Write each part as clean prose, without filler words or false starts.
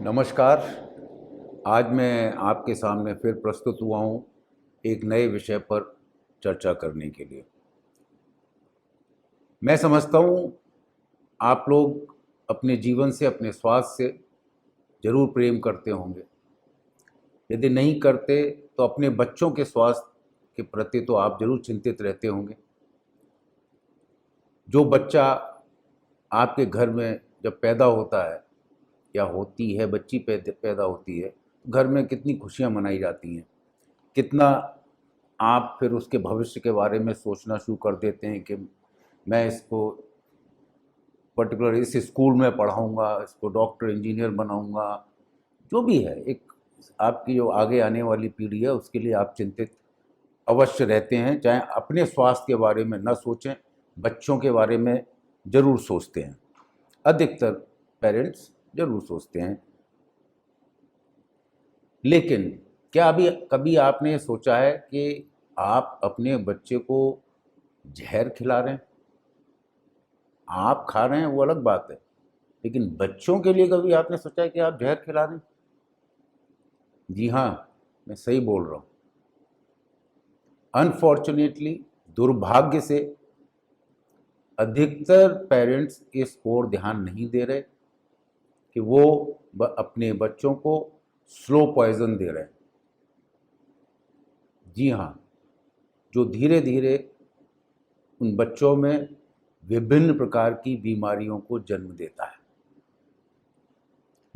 नमस्कार। आज मैं आपके सामने फिर प्रस्तुत हुआ हूँ एक नए विषय पर चर्चा करने के लिए। मैं समझता हूँ आप लोग अपने जीवन से, अपने स्वास्थ्य से ज़रूर प्रेम करते होंगे। यदि नहीं करते तो अपने बच्चों के स्वास्थ्य के प्रति तो आप ज़रूर चिंतित रहते होंगे। जो बच्चा आपके घर में जब पैदा होता है या होती है, बच्ची पैदा होती है, घर में कितनी खुशियाँ मनाई जाती हैं, कितना आप फिर उसके भविष्य के बारे में सोचना शुरू कर देते हैं कि मैं इसको पर्टिकुलर इस स्कूल में पढ़ाऊँगा, इसको डॉक्टर इंजीनियर बनाऊँगा। जो भी है, एक आपकी जो आगे आने वाली पीढ़ी है उसके लिए आप चिंतित अवश्य रहते हैं। चाहे अपने स्वास्थ्य के बारे में न सोचें, बच्चों के बारे में ज़रूर सोचते हैं। अधिकतर पेरेंट्स ज़रूर सोचते हैं। लेकिन क्या अभी कभी आपने सोचा है कि आप अपने बच्चे को जहर खिला रहे हैं? आप खा रहे हैं वो अलग बात है, लेकिन बच्चों के लिए कभी आपने सोचा है कि आप जहर खिला रहे हैं? जी हाँ, मैं सही बोल रहा हूँ। अनफॉर्चुनेटली, दुर्भाग्य से अधिकतर पेरेंट्स इस ओर ध्यान नहीं दे रहे कि वो अपने बच्चों को स्लो पॉइजन दे रहे हैं। जी हाँ, जो धीरे धीरे उन बच्चों में विभिन्न प्रकार की बीमारियों को जन्म देता है।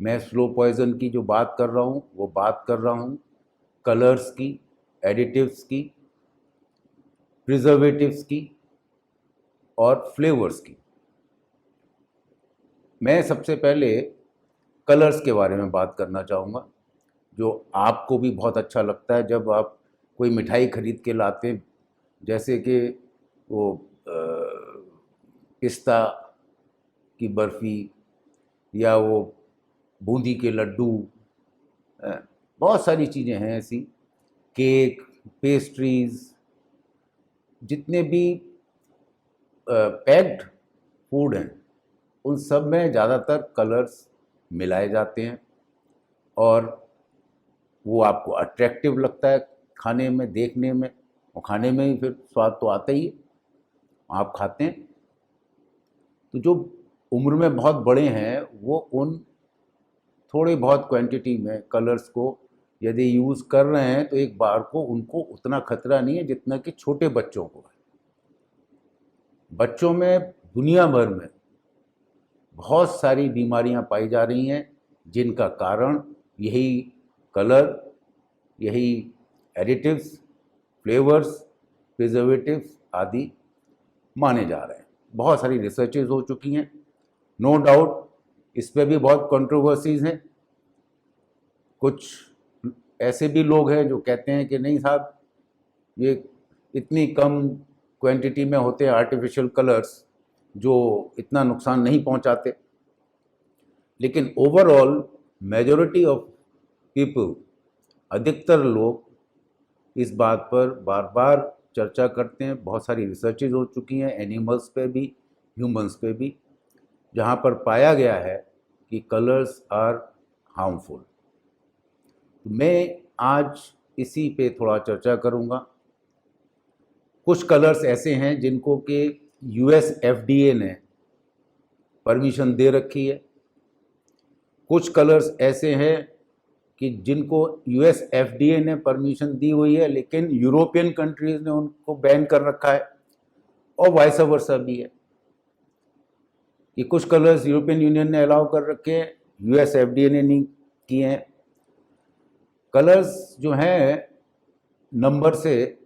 मैं स्लो पॉइजन की जो बात कर रहा हूँ वो बात कर रहा हूँ कलर्स की, एडिटिव्स की, प्रिजर्वेटिव्स की और फ्लेवर्स की। मैं सबसे पहले कलर्स के बारे में बात करना चाहूँगा, जो आपको भी बहुत अच्छा लगता है जब आप कोई मिठाई खरीद के लाते हैं, जैसे कि वो पिस्ता की बर्फ़ी या वो बूंदी के लड्डू, बहुत सारी चीज़ें हैं ऐसी, केक, पेस्ट्रीज़, जितने भी पैक्ड फूड हैं उन सब में ज़्यादातर कलर्स मिलाए जाते हैं और वो आपको अट्रैक्टिव लगता है खाने में, देखने में, और खाने में ही फिर स्वाद तो आता ही है, आप खाते हैं। तो जो उम्र में बहुत बड़े हैं वो उन थोड़ी बहुत क्वांटिटी में कलर्स को यदि यूज़ कर रहे हैं तो एक बार को उनको उतना खतरा नहीं है जितना कि छोटे बच्चों को है। बच्चों में दुनिया भर में बहुत सारी बीमारियां पाई जा रही हैं जिनका कारण यही कलर, यही एडिटिव्स, फ्लेवर्स, प्रिजर्वेटिव्स आदि माने जा रहे हैं। बहुत सारी रिसर्चेज हो चुकी हैं, नो डाउट इस पे भी बहुत कंट्रोवर्सीज हैं। कुछ ऐसे भी लोग हैं जो कहते हैं कि नहीं साहब, ये इतनी कम क्वांटिटी में होते हैं आर्टिफिशियल कलर्स जो इतना नुकसान नहीं पहुंचाते। लेकिन ओवरऑल मेजॉरिटी ऑफ पीपल, अधिकतर लोग इस बात पर बार बार चर्चा करते हैं। बहुत सारी रिसर्चेज हो चुकी हैं एनिमल्स पे भी, ह्यूमंस पे भी, जहाँ पर पाया गया है कि कलर्स आर हार्मफुल। तो मैं आज इसी पे थोड़ा चर्चा करूँगा। कुछ कलर्स ऐसे हैं जिनको कि यूएस एफडीए ने परमिशन दे रखी है। कुछ कलर्स ऐसे हैं कि जिनको यूएस एफडीए ने परमिशन दी हुई है लेकिन यूरोपियन कंट्रीज़ ने उनको बैन कर रखा है, और वाइस वर्सा भी है कि कुछ कलर्स यूरोपियन यूनियन ने अलाउ कर रखे हैं, यूएस एफडीए ने नहीं किए हैं। कलर्स जो हैं नंबर से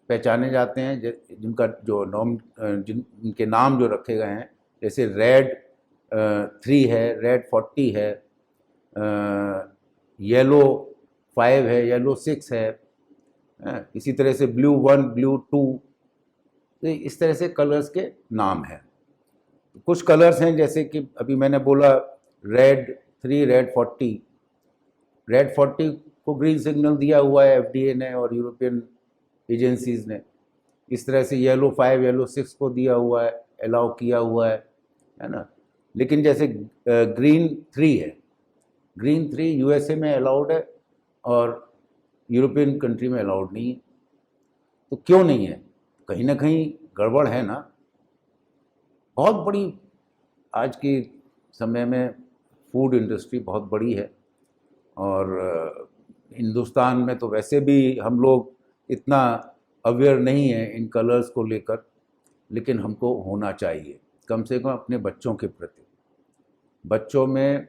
पहचाने जाते हैं, जिनका जो जिनके नाम जो रखे गए हैं, जैसे रेड 3 है, रेड 40 है, येलो 5 है, येलो 6 है, इसी तरह से ब्लू 1, ब्लू 2, तो इस तरह से कलर्स के नाम हैं। कुछ कलर्स हैं जैसे कि अभी मैंने बोला रेड 3, रेड 40। रेड 40 को ग्रीन सिग्नल दिया हुआ है एफडीए ने और यूरोपियन एजेंसीज ने। इस तरह से येलो 5, येलो 6 को दिया हुआ है, अलाउ किया हुआ है ना। लेकिन जैसे ग्रीन 3 है, ग्रीन 3 यूएसए में अलाउड है और यूरोपियन कंट्री में अलाउड नहीं है। तो क्यों नहीं है? कहीं ना कहीं गड़बड़ है ना। बहुत बड़ी आज के समय में फूड इंडस्ट्री बहुत बड़ी है, और हिंदुस्तान में तो वैसे भी हम लोग इतना अवेयर नहीं है इन कलर्स को लेकर, लेकिन हमको होना चाहिए कम से कम अपने बच्चों के प्रति। बच्चों में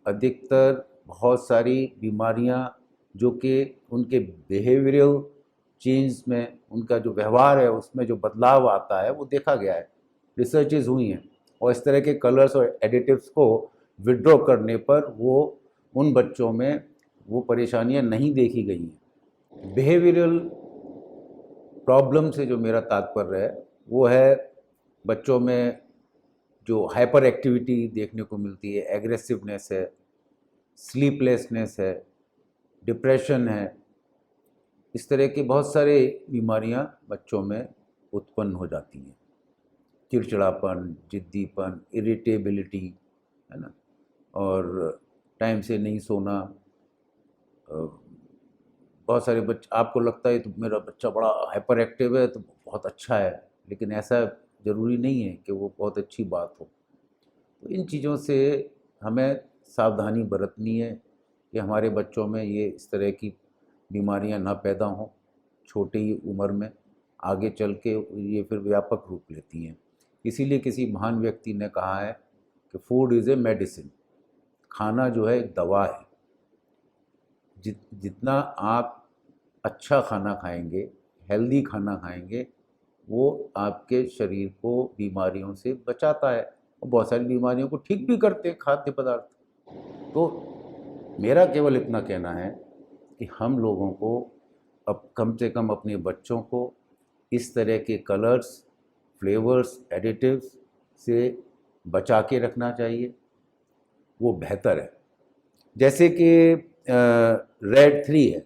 अधिकतर बहुत सारी बीमारियां जो कि उनके बिहेवियरल चेंज में, उनका जो व्यवहार है उसमें जो बदलाव आता है वो देखा गया है, रिसर्चेज हुई हैं, और इस तरह के कलर्स और एडिटिव्स को विड्रॉ करने पर वो उन बच्चों में वो परेशानियां नहीं देखी गई हैं। बिहेवियरल प्रॉब्लम से जो मेरा तात्पर्य है वो है बच्चों में जो हाइपर एक्टिविटी देखने को मिलती है, एग्रेसिवनेस है, स्लीपलेसनेस है, डिप्रेशन है, इस तरह की बहुत सारे बीमारियां बच्चों में उत्पन्न हो जाती हैं। चिड़चिड़ापन, जिद्दीपन, इरिटेबिलिटी, है ना, और टाइम से नहीं सोना। बहुत सारे बच्चे, आपको लगता है तो मेरा बच्चा बड़ा हाइपर एक्टिव है तो बहुत अच्छा है, लेकिन ऐसा ज़रूरी नहीं है कि वो बहुत अच्छी बात हो। तो इन चीज़ों से हमें सावधानी बरतनी है कि हमारे बच्चों में ये इस तरह की बीमारियां ना पैदा हों छोटी ही उम्र में, आगे चल के ये फिर व्यापक रूप लेती हैं। इसीलिए किसी महान व्यक्ति ने कहा है कि फूड इज़ ए मेडिसिन, खाना जो है एक दवा है। जितना आप अच्छा खाना खाएंगे, हेल्दी खाना खाएंगे, वो आपके शरीर को बीमारियों से बचाता है और बहुत सारी बीमारियों को ठीक भी करते हैं खाद्य पदार्थ। तो मेरा केवल इतना कहना है कि हम लोगों को अब कम से कम अपने बच्चों को इस तरह के कलर्स, फ्लेवर्स, एडिटिव्स से बचा के रखना चाहिए, वो बेहतर है। जैसे कि रेड 3 है,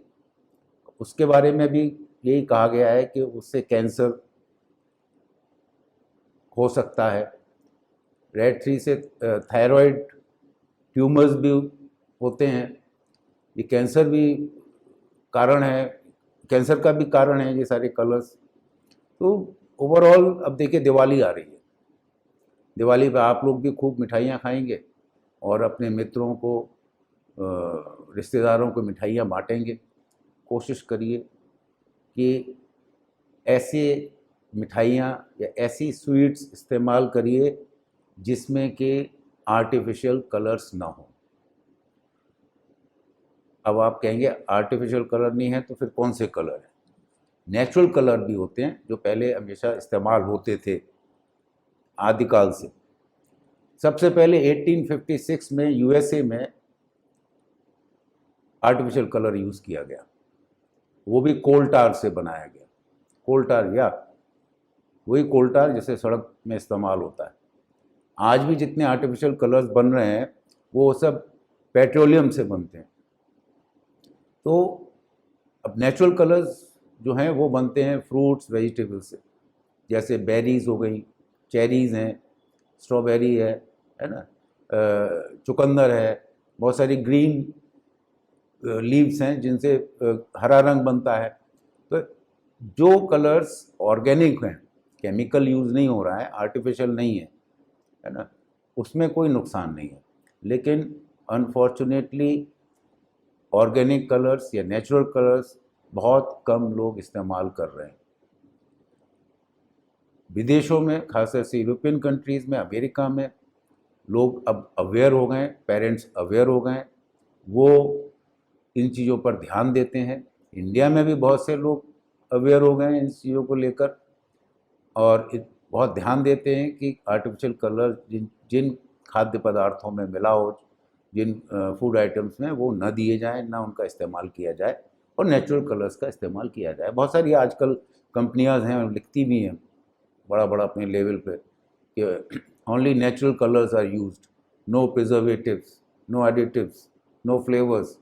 उसके बारे में भी यही कहा गया है कि उससे कैंसर हो सकता है। रेड 3 से थायराइड ट्यूमर्स भी होते हैं। ये कैंसर भी कारण है, कैंसर का भी कारण है ये सारे कलर्स। तो ओवरऑल अब देखिए दिवाली आ रही है, दिवाली पे आप लोग भी खूब मिठाइयाँ खाएंगे और अपने मित्रों को, रिश्तेदारों को मिठाइयाँ बांटेंगे। कोशिश करिए कि ऐसे मिठाइयाँ या ऐसी स्वीट्स इस्तेमाल करिए जिसमें कि आर्टिफिशियल कलर्स ना हो। अब आप कहेंगे आर्टिफिशियल कलर नहीं है तो फिर कौन से कलर हैं? नेचुरल कलर भी होते हैं जो पहले हमेशा इस्तेमाल होते थे आदिकाल से। सबसे पहले 1856 में यूएसए में आर्टिफिशियल कलर यूज़ किया गया, वो भी कोल टार से बनाया गया। कोल टार, या वही कोल टार जैसे सड़क में इस्तेमाल होता है। आज भी जितने आर्टिफिशियल कलर्स बन रहे हैं वो सब पेट्रोलियम से बनते हैं। तो अब नेचुरल कलर्स जो हैं वो बनते हैं फ्रूट्स, वेजिटेबल्स से, जैसे बेरीज हो गई, चेरीज़ हैं, स्ट्रॉबेरी है ना, चुकंदर है, बहुत सारी ग्रीन लीव्स हैं जिनसे हरा रंग बनता है। तो जो कलर्स ऑर्गेनिक हैं, केमिकल यूज़ नहीं हो रहा है, आर्टिफिशियल नहीं है ना, उसमें कोई नुकसान नहीं है। लेकिन अनफॉर्चुनेटली ऑर्गेनिक कलर्स या नेचुरल कलर्स बहुत कम लोग इस्तेमाल कर रहे हैं। विदेशों में, खासकर से यूरोपियन कंट्रीज़ में, अमेरिका में लोग अब अवेयर हो गए, पेरेंट्स अवेयर हो गए, वो इन चीज़ों पर ध्यान देते हैं। इंडिया में भी बहुत से लोग अवेयर हो गए हैं इन चीज़ों को लेकर, और बहुत ध्यान देते हैं कि आर्टिफिशियल कलर जिन खाद्य पदार्थों में मिला हो, जिन फूड आइटम्स में, वो न दिए जाएं, ना उनका इस्तेमाल किया जाए, और नेचुरल कलर्स का इस्तेमाल किया जाए। बहुत सारी आजकल कंपनियां हैं और लिखती भी हैं बड़ा बड़ा अपने लेवल पे कि only natural colours are used, no preservatives, no additives, no flavours.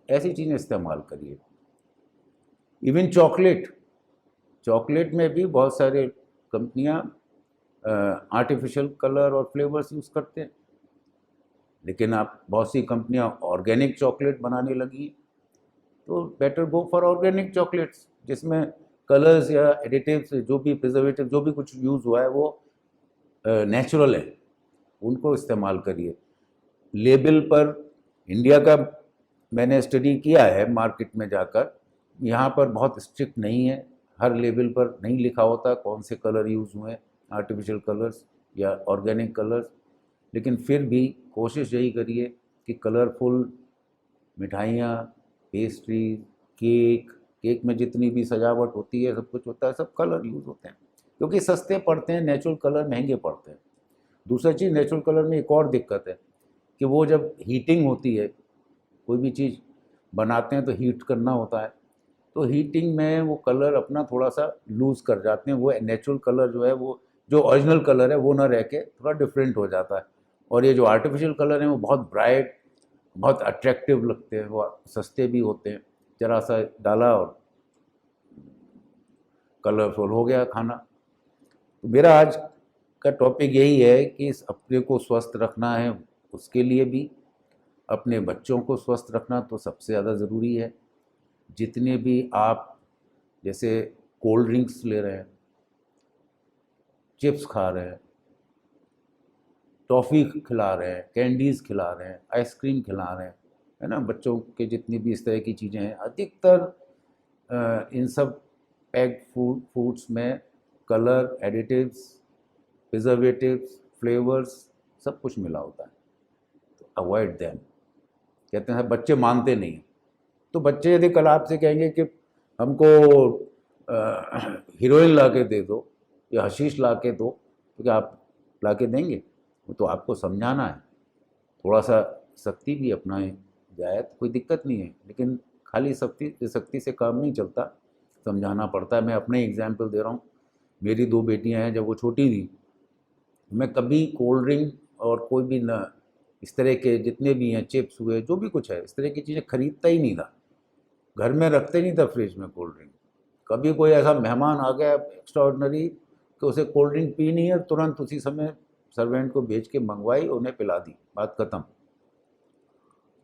ऐसी चीज़ें इस्तेमाल करिए। इवन चॉकलेट में भी बहुत सारे कंपनियां आर्टिफिशियल कलर और फ्लेवर्स यूज़ करते हैं। लेकिन आप बहुत सी कंपनियां ऑर्गेनिक चॉकलेट बनाने लगी, तो better go for organic chocolates, जिसमें कलर्स या एडिटिव्स जो भी प्रिजर्वेटिव जो भी कुछ यूज़ हुआ है वो नेचुरल है, उनको इस्तेमाल करिए। लेबल पर इंडिया का मैंने स्टडी किया है मार्केट में जाकर, यहाँ पर बहुत स्ट्रिक्ट नहीं है, हर लेबल पर नहीं लिखा होता कौन से कलर यूज़ हुए हैं, आर्टिफिशियल कलर्स या ऑर्गेनिक कलर्स। लेकिन फिर भी कोशिश यही करिए कि कलरफुल मिठाइयाँ, पेस्ट्री, केक, केक में जितनी भी सजावट होती है, सब कुछ होता है, सब कलर यूज़ होते हैं, क्योंकि सस्ते पड़ते हैं, नेचुरल कलर महंगे पड़ते हैं। दूसरा चीज़, नेचुरल कलर में एक और दिक्कत है कि वो जब हीटिंग होती है, कोई भी चीज़ बनाते हैं तो हीट करना होता है, तो हीटिंग में वो कलर अपना थोड़ा सा लूज़ कर जाते हैं, वो नेचुरल कलर जो है, वो जो ओरिजिनल कलर है वो ना रह के थोड़ा डिफरेंट हो जाता है। और ये जो आर्टिफिशियल कलर हैं वो बहुत ब्राइट, बहुत अट्रैक्टिव लगते हैं, वो सस्ते भी होते हैं, जरा सा डाला और कलरफुल हो गया खाना। तो मेरा आज का टॉपिक यही है कि इस अपने को स्वस्थ रखना है, उसके लिए भी अपने बच्चों को स्वस्थ रखना तो सबसे ज़्यादा ज़रूरी है। जितने भी आप जैसे कोल्ड ड्रिंक्स ले रहे हैं, चिप्स खा रहे हैं, टॉफ़ी खिला रहे हैं, कैंडीज़ खिला रहे हैं, आइसक्रीम खिला रहे हैं, है ना, बच्चों के जितनी भी इस तरह की चीज़ें हैं, अधिकतर इन सब पैक्ड फूड्स में कलर, एडिटिव्स, प्रिजर्वेटिव्स, फ्लेवर्स सब कुछ मिला होता है, तो अवॉइड देम। कहते हैं बच्चे मानते नहीं हैं, तो बच्चे यदि कल आपसे कहेंगे कि हमको हीरोइन ला के दे दो या हशीश ला के दो, तो क्या आप ला के देंगे? वो तो आपको समझाना है, थोड़ा सा सख्ती भी अपनाएं जाए तो कोई दिक्कत नहीं है, लेकिन खाली सख्ती सख्ती से काम नहीं चलता, समझाना पड़ता है। मैं अपने एग्जाम्पल दे रहा हूँ, मेरी 2 बेटियां हैं, जब वो छोटी थी मैं कभी कोल्ड ड्रिंक और कोई भी न इस तरह के जितने भी हैं, चिप्स हुए, जो भी कुछ है, इस तरह की चीज़ें खरीदता ही नहीं था, घर में रखते नहीं था फ्रिज में कोल्ड ड्रिंक। कभी कोई ऐसा मेहमान आ गया एक्स्ट्रा ऑर्डिनरी कि उसे कोल्ड ड्रिंक पीनी है, तुरंत उसी समय सर्वेंट को भेज के मंगवाई, उन्हें पिला दी, बात ख़त्म।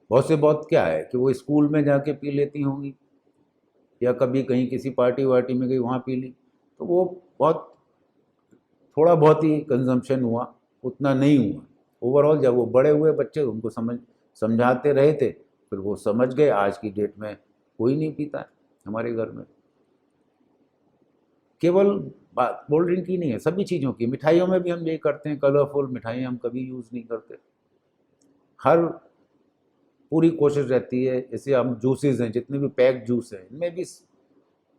बहुत से बहुत क्या है कि वो स्कूल में जाके पी लेती होंगी या कभी कहीं किसी पार्टी वार्टी में गई वहाँ पी ली, तो वो बहुत थोड़ा बहुत ही कंजम्पशन हुआ, उतना नहीं हुआ। ओवरऑल जब वो बड़े हुए बच्चे, उनको समझाते रहे थे, फिर वो समझ गए। आज की डेट में कोई नहीं पीता है हमारे घर में। केवल बात कोल्ड ड्रिंक की नहीं है, सभी चीज़ों की, मिठाइयों में भी हम यही करते हैं, कलरफुल मिठाइयाँ हम कभी यूज़ नहीं करते। हर पूरी कोशिश रहती है, जैसे हम जूसेस हैं, जितने भी पैक्ड जूस हैं, इनमें भी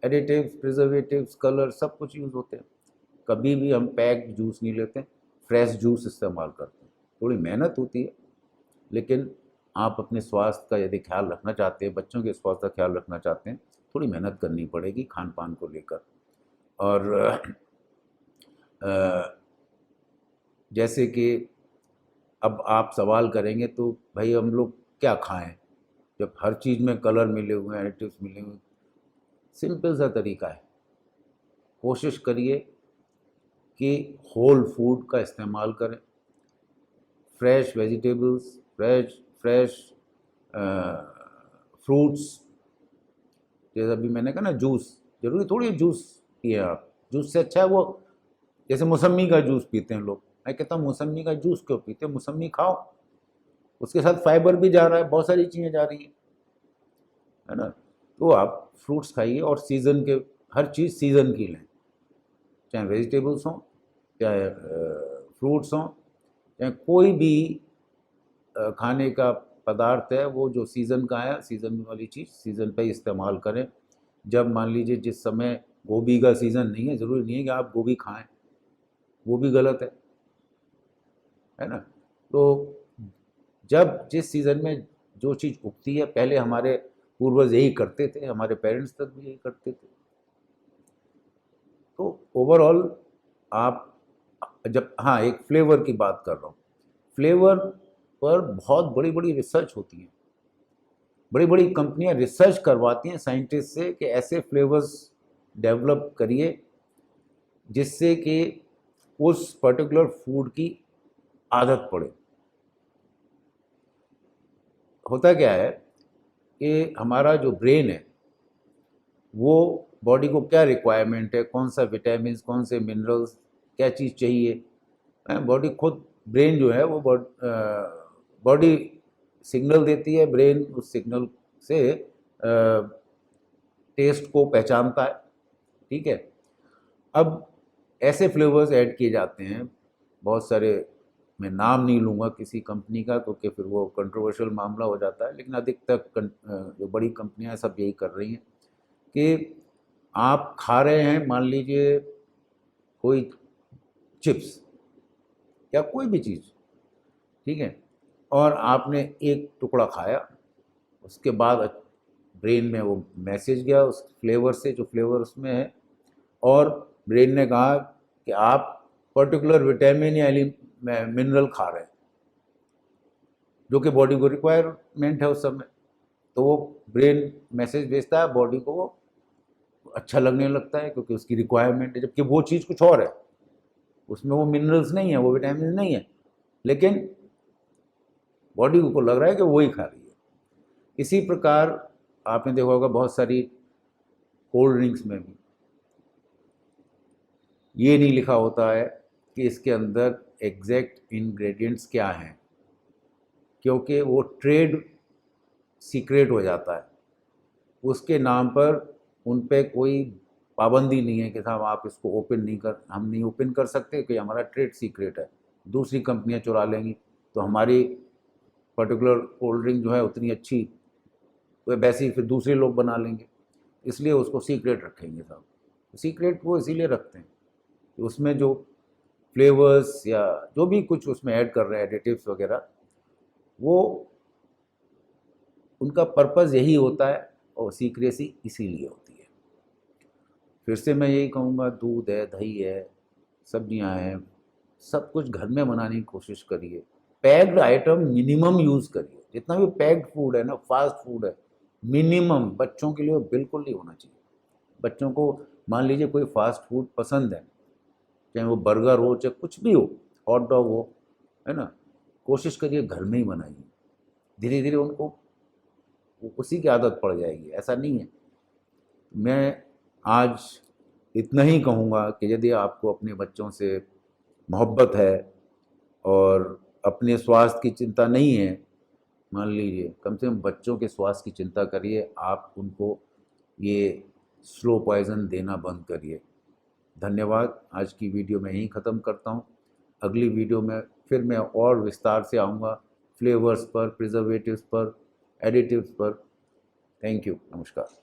एडिटिव्स, प्रिजर्वेटिव्स, कलर सब कुछ यूज़ होते हैं। कभी भी हम पैक्ड जूस नहीं लेते, फ्रेश जूस इस्तेमाल करते हैं। थोड़ी मेहनत होती है, लेकिन आप अपने स्वास्थ्य का यदि ख्याल रखना चाहते हैं, बच्चों के स्वास्थ्य का ख्याल रखना चाहते हैं, थोड़ी मेहनत करनी पड़ेगी खान पान को लेकर। और जैसे कि अब आप सवाल करेंगे तो भाई हम लोग क्या खाएं जब हर चीज़ में कलर मिले हुए हैं, एडिटिव्स मिले हुए हैं। सिंपल सा तरीका है, कोशिश करिए कि होल फूड का इस्तेमाल करें, फ्रेश वेजिटेबल्स, फ्रेश फ्रूट्स। जैसे अभी मैंने कहा ना, जूस, ज़रूरी थोड़ी जूस पिए आप, जूस से अच्छा है वो, जैसे मौसम्मी का जूस पीते हैं लोग, मैं कहता हूँ मौसम्मी का जूस क्यों पीते हैं, मौसम्मी खाओ, उसके साथ फाइबर भी जा रहा है, बहुत सारी चीज़ें जा रही हैं, है ना। तो आप फ्रूट्स खाइए, और सीज़न के हर चीज़ सीज़न की लें, चाहे वेजिटेबल्स हों, चाहे फ्रूट्स हों, चाहे कोई भी खाने का पदार्थ है, वो जो सीज़न का है, सीज़न वाली चीज़ सीज़न पे ही इस्तेमाल करें। जब मान लीजिए जिस समय गोभी का सीज़न नहीं है, ज़रूरी नहीं है कि आप गोभी खाएं, वो भी गलत है ना। तो जब जिस सीज़न में जो चीज़ उगती है, पहले हमारे पूर्वज यही करते थे, हमारे पेरेंट्स तक भी यही करते थे। तो ओवरऑल आप जब, हाँ, एक फ्लेवर की बात कर रहा हूँ, फ्लेवर पर बहुत बड़ी बड़ी रिसर्च होती है, बड़ी बड़ी कंपनियां रिसर्च करवाती हैं साइंटिस्ट से कि ऐसे फ्लेवर्स डेवलप करिए जिससे कि उस पर्टिकुलर फूड की आदत पड़े। होता क्या है कि हमारा जो ब्रेन है वो बॉडी को क्या रिक्वायरमेंट है, कौन सा विटामिन, कौन से मिनरल्स, क्या चीज़ चाहिए, बॉडी खुद, ब्रेन जो है वो बॉडी सिग्नल देती है, ब्रेन उस सिग्नल से टेस्ट को पहचानता है। ठीक है। अब ऐसे फ्लेवर्स ऐड किए जाते हैं बहुत सारे, मैं नाम नहीं लूँगा किसी कंपनी का क्योंकि फिर वो कंट्रोवर्शियल मामला हो जाता है, लेकिन अधिकतर जो बड़ी कंपनियां सब यही कर रही हैं कि आप खा रहे हैं, मान लीजिए कोई चिप्स या कोई भी चीज़, ठीक है, और आपने एक टुकड़ा खाया, उसके बाद ब्रेन में वो मैसेज गया उस फ्लेवर से, जो फ्लेवर उसमें है, और ब्रेन ने कहा कि आप पर्टिकुलर विटामिन या मिनरल खा रहे हैं जो कि बॉडी को रिक्वायरमेंट है उस समय, तो वो ब्रेन मैसेज भेजता है बॉडी को, वो अच्छा लगने लगता है क्योंकि उसकी रिक्वायरमेंट है, जबकि वो चीज़ कुछ और है, उसमें वो मिनरल्स नहीं है, वो विटामिन नहीं है, लेकिन बॉडी को लग रहा है कि वो ही खा रही है। इसी प्रकार आपने देखा होगा बहुत सारी कोल्ड ड्रिंक्स में भी ये नहीं लिखा होता है कि इसके अंदर एग्जैक्ट इंग्रेडिएंट्स क्या हैं, क्योंकि वो ट्रेड सीक्रेट हो जाता है, उसके नाम पर उन पे कोई पाबंदी नहीं है कि साहब आप इसको हम नहीं ओपन कर सकते कि हमारा ट्रेड सीक्रेट है, दूसरी कंपनियां चुरा लेंगी तो हमारी पर्टिकुलर कोल्ड ड्रिंक जो है उतनी अच्छी वह वैसे ही फिर दूसरे लोग बना लेंगे, इसलिए उसको सीक्रेट रखेंगे साहब। सीक्रेट वो इसीलिए रखते हैं कि उसमें जो फ्लेवर्स या जो भी कुछ उसमें ऐड कर रहे हैं एडिटिव्स वगैरह, वो उनका पर्पज़ यही होता है और सीक्रेसी इसीलिए होती है। फिर से मैं यही कहूँगा, दूध है, दही है, सब्जियां हैं, सब कुछ घर में बनाने की कोशिश करिए। पैक्ड आइटम मिनिमम यूज़ करिए, जितना भी पैक्ड फूड है ना, फास्ट फूड है, मिनिमम बच्चों के लिए बिल्कुल नहीं होना चाहिए। बच्चों को मान लीजिए कोई फास्ट फूड पसंद है, चाहे वो बर्गर हो चाहे कुछ भी हो, हॉट डॉग हो, है ना, कोशिश करिए घर में ही बनाइए। धीरे धीरे उनको उसी की आदत पड़ जाएगी, ऐसा नहीं है। मैं आज इतना ही कहूँगा कि यदि आपको अपने बच्चों से मोहब्बत है और अपने स्वास्थ्य की चिंता नहीं है, मान लीजिए कम से कम बच्चों के स्वास्थ्य की चिंता करिए, आप उनको ये स्लो पॉइज़न देना बंद करिए। धन्यवाद। आज की वीडियो मैं यहीं ख़त्म करता हूँ। अगली वीडियो में फिर मैं और विस्तार से आऊँगा फ्लेवर्स पर, प्रिजर्वेटिव्स पर, एडिटिव्स पर। Thank you. नमस्कार।